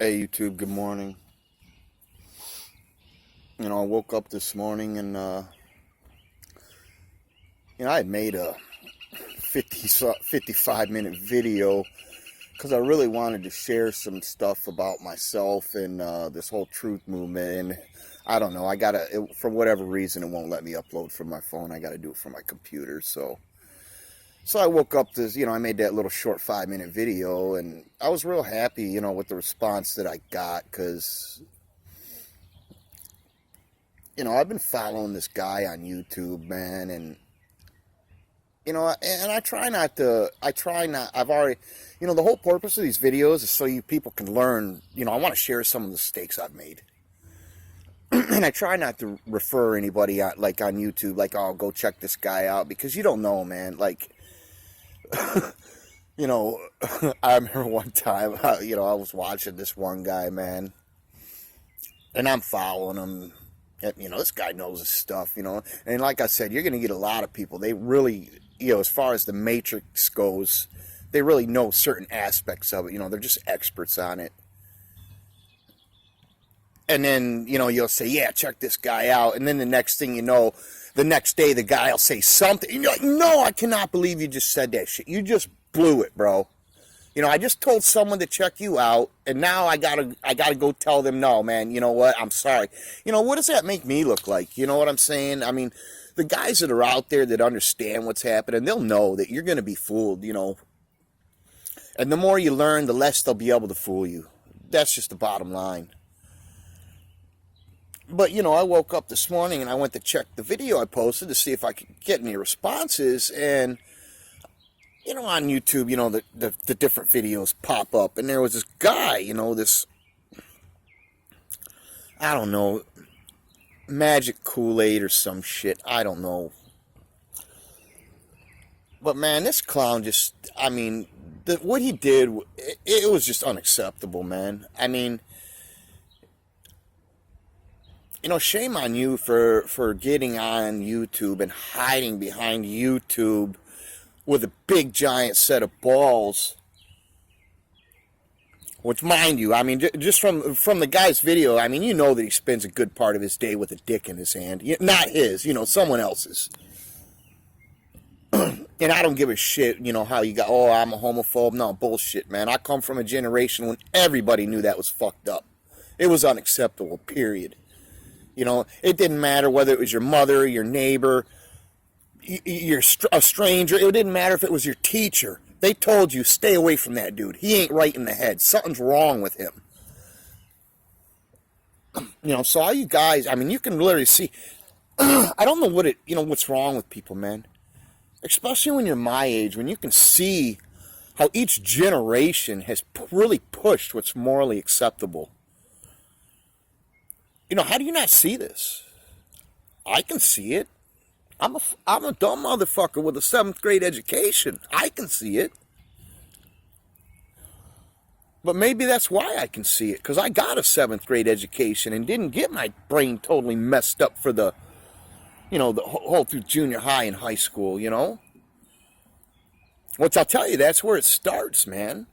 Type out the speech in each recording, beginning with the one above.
Hey YouTube, good morning. I woke up this morning and I had made a 55-minute video because I really wanted to share some stuff about myself and this whole truth movement. And I don't know, for whatever reason, it won't let me upload from my phone. I gotta do it from my computer. So I woke up this, I made that little short 5-minute video, and I was real happy, with the response that I got, because I've been following this guy on YouTube, man, and I try not, I've already, the whole purpose of these videos is so you people can learn. I want to share some of the mistakes I've made. And I try not to refer anybody on YouTube, like, oh, go check this guy out, because you don't know, man. Like, I remember one time, I was watching this one guy, man, and I'm following him. This guy knows his stuff, and like I said, you're going to get a lot of people. They really, as far as the matrix goes, they really know certain aspects of it. They're just experts on it. And then, you'll say, yeah, check this guy out. And then the next thing you know, the next day, the guy will say something. And you're like, no, I cannot believe you just said that shit. You just blew it, bro. I just told someone to check you out, and now I gotta go tell them, no, man, you know what, I'm sorry. What does that make me look like? You know what I'm saying? I mean, the guys that are out there that understand what's happening, they'll know that you're going to be fooled, And the more you learn, the less they'll be able to fool you. That's just the bottom line. But, I woke up this morning and I went to check the video I posted to see if I could get any responses. And, on YouTube, the different videos pop up. And there was this guy, this, I don't know, magic Kool-Aid or some shit. I don't know. But, man, this clown just, what he did, it was just unacceptable, man. Shame on you for getting on YouTube and hiding behind YouTube with a big giant set of balls. Which, mind you, just from the guy's video, that he spends a good part of his day with a dick in his hand. Not his, someone else's. And I don't give a shit, how you got, oh, I'm a homophobe. No, bullshit, man. I come from a generation when everybody knew that was fucked up. It was unacceptable, period. It didn't matter whether it was your mother, your neighbor, a stranger. It didn't matter if it was your teacher. They told you, stay away from that dude. He ain't right in the head. Something's wrong with him. So all you guys, you can literally see. I don't know what's wrong with people, man. Especially when you're my age, when you can see how each generation has really pushed what's morally acceptable. How do you not see this? I can see it. I'm a dumb motherfucker with a 7th grade education. I can see it. But maybe that's why I can see it, because I got a 7th grade education and didn't get my brain totally messed up for the whole through junior high and high school, Which I'll tell you, that's where it starts, man.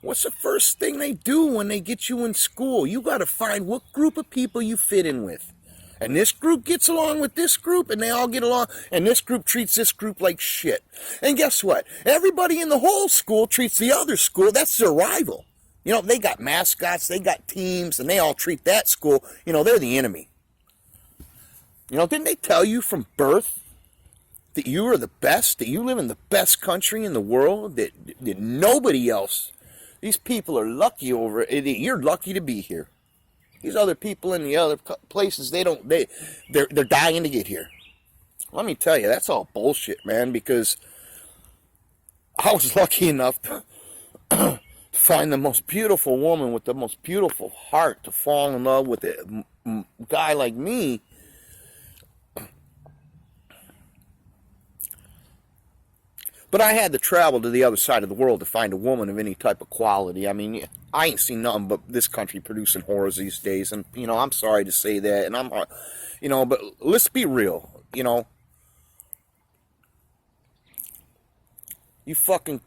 What's the first thing they do when they get you in school? You got to find what group of people you fit in with. And this group gets along with this group, and they all get along, and this group treats this group like shit. And guess what? Everybody in the whole school treats the other school. That's their rival. They got mascots, they got teams, and they all treat that school, they're the enemy. Didn't they tell you from birth that you are the best, that you live in the best country in the world, that nobody else, these people are lucky over it, you're lucky to be here. These other people in the other places, they're dying to get here. Let me tell you, that's all bullshit, man, because I was lucky enough to find the most beautiful woman with the most beautiful heart to fall in love with a guy like me. But I had to travel to the other side of the world to find a woman of any type of quality. I ain't seen nothing but this country producing whores these days. And, I'm sorry to say that. And but let's be real, You fucking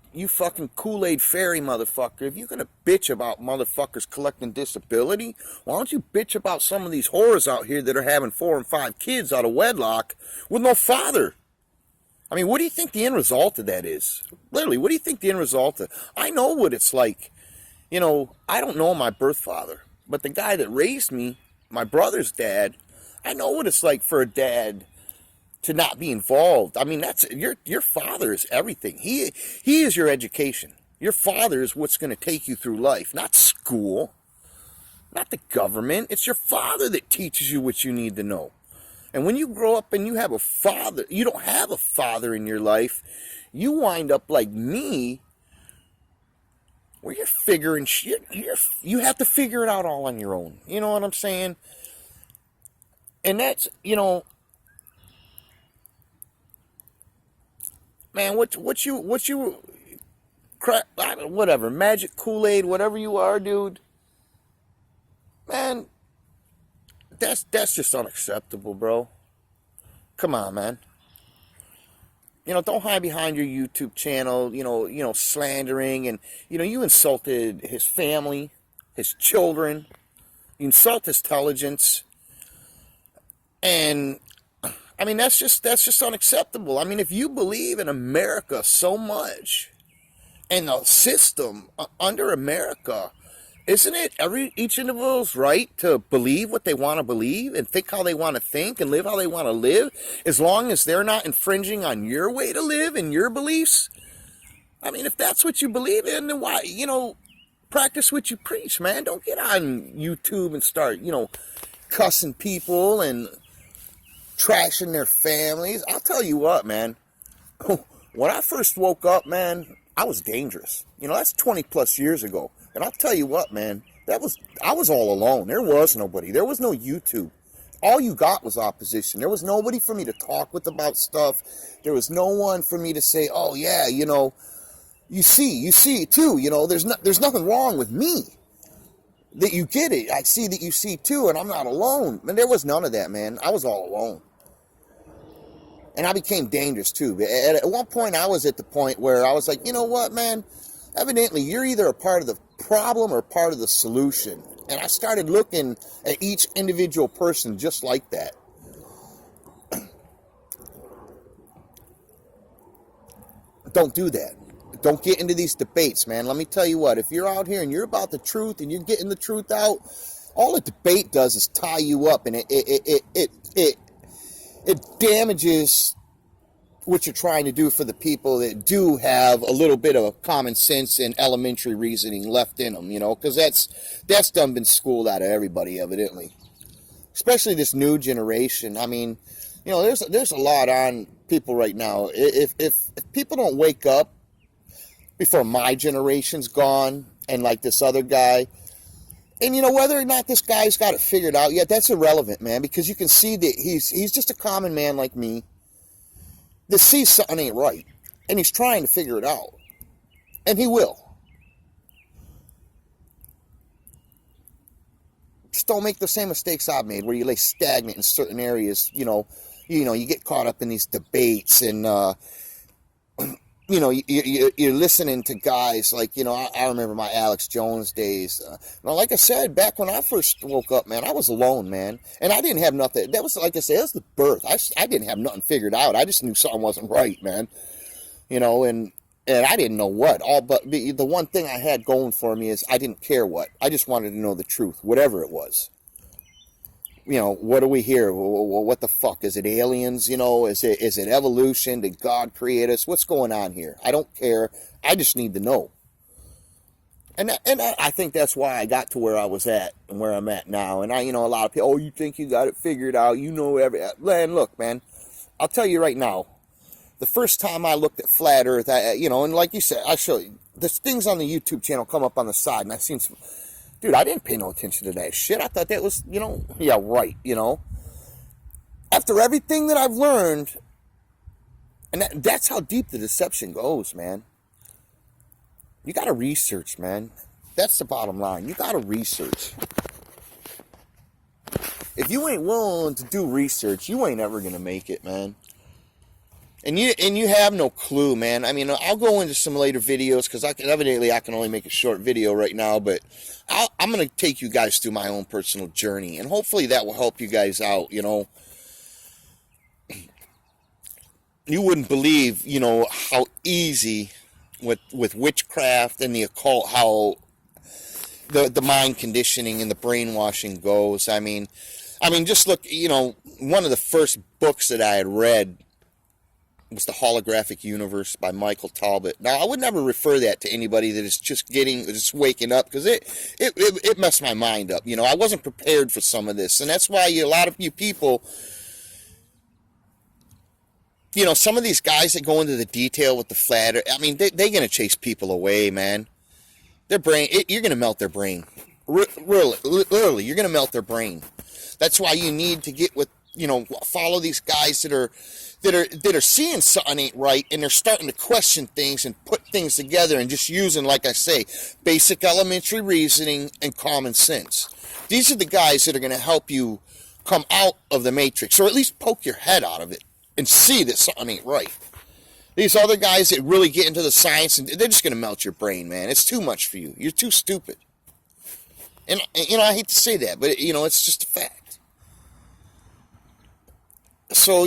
Kool-Aid fairy motherfucker. If you're gonna bitch about motherfuckers collecting disability, why don't you bitch about some of these whores out here that are having 4 and 5 kids out of wedlock with no father? I mean, what do you think the end result of that is? Literally, what do you think the end result of? I know what it's like. I don't know my birth father, but the guy that raised me, my brother's dad, I know what it's like for a dad to not be involved. I mean, that's your father is everything. He is your education. Your father is what's going to take you through life, not school, not the government. It's your father that teaches you what you need to know. And when you grow up and you have a father, you don't have a father in your life, you wind up like me, where you're figuring shit. You have to figure it out all on your own. You know what I'm saying? And that's, man, what you crap, whatever, magic Kool-Aid, whatever you are, dude, man, that's just unacceptable, bro. Come on, man. Don't hide behind your YouTube channel, slandering, and, you insulted his family, his children, you insult his intelligence, and I mean, that's just unacceptable. I mean, if you believe in America so much, and the system under America, isn't it each individual's right to believe what they want to believe and think how they want to think and live how they want to live, as long as they're not infringing on your way to live and your beliefs? I mean, if that's what you believe in, then why, practice what you preach, man. Don't get on YouTube and start, cussing people and trashing their families. I'll tell you what, man. When I first woke up, man, I was dangerous. That's 20 plus years ago. And I'll tell you what, man, I was all alone. There was nobody. There was no YouTube. All you got was opposition. There was nobody for me to talk with about stuff. There was no one for me to say, oh yeah, you see too, there's nothing wrong with me. That you get it. I see that you see too, and I'm not alone. And there was none of that, man. I was all alone. And I became dangerous too. At one point, I was at the point where I was like, you know what, man? Evidently, you're either a part of the problem or part of the solution. And I started looking at each individual person just like that. Don't do that. Don't get into these debates, man. Let me tell you what, if you're out here and you're about the truth and you're getting the truth out, all a debate does is tie you up, and it damages what you're trying to do for the people that do have a little bit of common sense and elementary reasoning left in them, because that's done been schooled out of everybody, evidently. Especially this new generation. I mean, there's a lot on people right now. If people don't wake up before my generation's gone, and like this other guy, and whether or not this guy's got it figured out yet, that's irrelevant, man, because you can see that he's just a common man like me that sees something ain't right, and he's trying to figure it out, and he will. Just don't make the same mistakes I've made, where you lay stagnant in certain areas. You get caught up in these debates, and you're listening to guys like, I remember my Alex Jones days. Like I said, back when I first woke up, man, I was alone, man. And I didn't have nothing. That was, like I said, that was the birth. I didn't have nothing figured out. I just knew something wasn't right, man. And I didn't know what. But the one thing I had going for me is I didn't care what. I just wanted to know the truth, whatever it was. What do we hear? What the fuck? Is it aliens? Is it evolution? Did God create us? What's going on here? I don't care. I just need to know. And I think that's why I got to where I was at and where I'm at now. And a lot of people, oh, you think you got it figured out? Man, look, man, I'll tell you right now. The first time I looked at flat Earth, and like you said, I show you, there's things on the YouTube channel come up on the side, and I've seen some. Dude, I didn't pay no attention to that shit. I thought that was, yeah, right, After everything that I've learned, and that's how deep the deception goes, man. You got to research, man. That's the bottom line. You got to research. If you ain't willing to do research, you ain't ever going to make it, man. And you have no clue, man. I mean, I'll go into some later videos because evidently I can only make a short video right now, but I'm gonna take you guys through my own personal journey, and hopefully that will help you guys out. You wouldn't believe, how easy with witchcraft and the occult, how the mind conditioning and the brainwashing goes. I mean, just look. One of the first books that I had read was The Holographic Universe by Michael Talbot. Now, I would never refer that to anybody that is just waking up, because it messed my mind up. I wasn't prepared for some of this, and that's why a lot of you people, some of these guys that go into the detail with the flat earth, I mean, they're going to chase people away, man. Their brain, you're going to melt their brain. Really, literally, you're going to melt their brain. That's why you need to get with, follow these guys that are seeing something ain't right, and they're starting to question things and put things together and just using, like I say, basic elementary reasoning and common sense. These are the guys that are going to help you come out of the matrix, or at least poke your head out of it and see that something ain't right. These other guys that really get into the science, and they're just going to melt your brain, man. It's too much for you. You're too stupid. And I hate to say that, but, it's just a fact. So,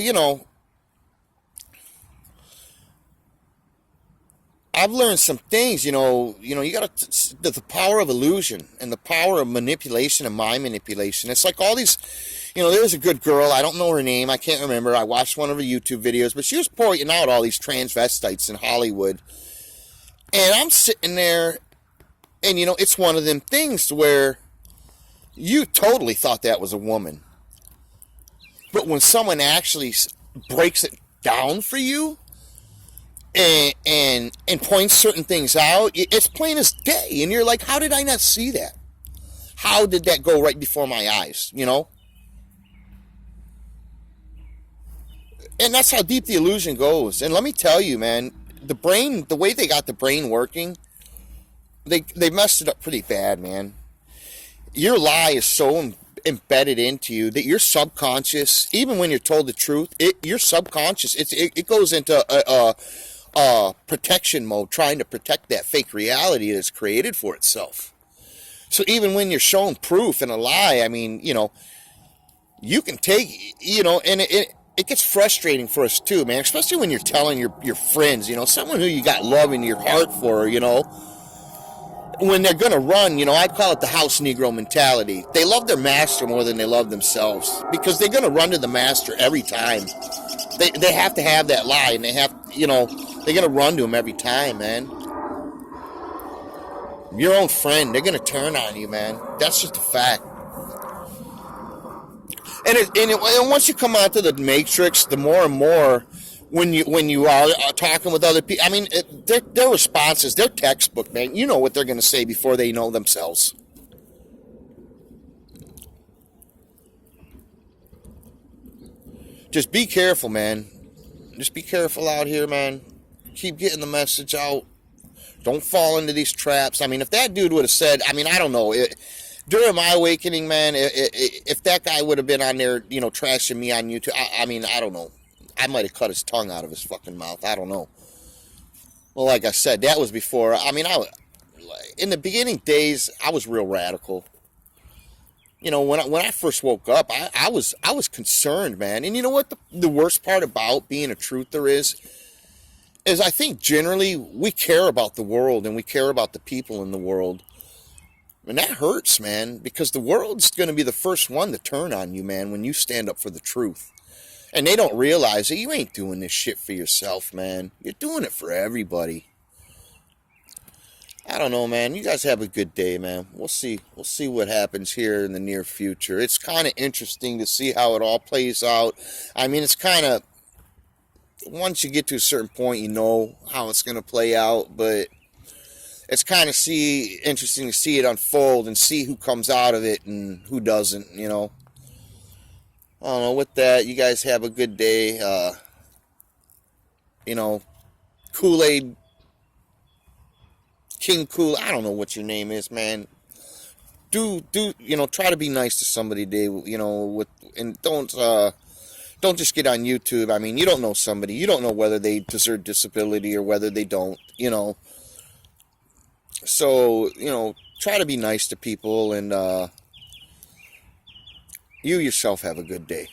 I've learned some things, you got the power of illusion and the power of manipulation and mind manipulation. It's like all these, there's a good girl, I don't know her name, I can't remember, I watched one of her YouTube videos, but she was pointing out all these transvestites in Hollywood. And I'm sitting there, and, it's one of them things where you totally thought that was a woman. But when someone actually breaks it down for you, and points certain things out, it's plain as day, and you're like, how did I not see that? How did that go right before my eyes? And that's how deep the illusion goes. And let me tell you, man, the brain, the way they got the brain working, they messed it up pretty bad, man. Your lie is so embedded into you that your subconscious, even when you're told the truth, your subconscious, it goes into protection mode, trying to protect that fake reality that's created for itself. So even when you're shown proof in a lie, I mean, you can take, and it gets frustrating for us too, man, especially when you're telling your friends, someone who you got love in your heart for, when they're going to run, I call it the house Negro mentality. They love their master more than they love themselves, because they're going to run to the master every time. They have to have that lie, and they have, they're going to run to him every time, man. Your own friend, they're going to turn on you, man. That's just a fact. And once you come out to the matrix, the more and more, when you are talking with other people, I mean, their responses, their textbook, man. You know what they're going to say before they know themselves. Just be careful, man. Just be careful out here, man. Keep getting the message out. Don't fall into these traps. I mean, if that dude would have said, I mean, I don't know. During my awakening, man, if that guy would have been on there, trashing me on YouTube, I mean, I don't know. I might have cut his tongue out of his fucking mouth. I don't know. Well, like I said, that was before. I mean, in the beginning days, I was real radical. When I first woke up, I was concerned, man. And you know what the worst part about being a truther is I think generally we care about the world and we care about the people in the world. And that hurts, man, because the world's going to be the first one to turn on you, man, when you stand up for the truth. And they don't realize that you ain't doing this shit for yourself, man. You're doing it for everybody. I don't know, man. You guys have a good day, man. We'll see. We'll see what happens here in the near future. It's kind of interesting to see how it all plays out. I mean, it's kind of, once you get to a certain point, you know how it's going to play out, but it's kind of interesting to see it unfold and see who comes out of it and who doesn't, I don't know. With that, you guys have a good day. Kool-Aid, King Kool, I don't know what your name is, man. Try to be nice to somebody today, and don't don't just get on YouTube. I mean, you don't know somebody. You don't know whether they deserve disability or whether they don't, you know. So, you know, try to be nice to people, and you yourself have a good day.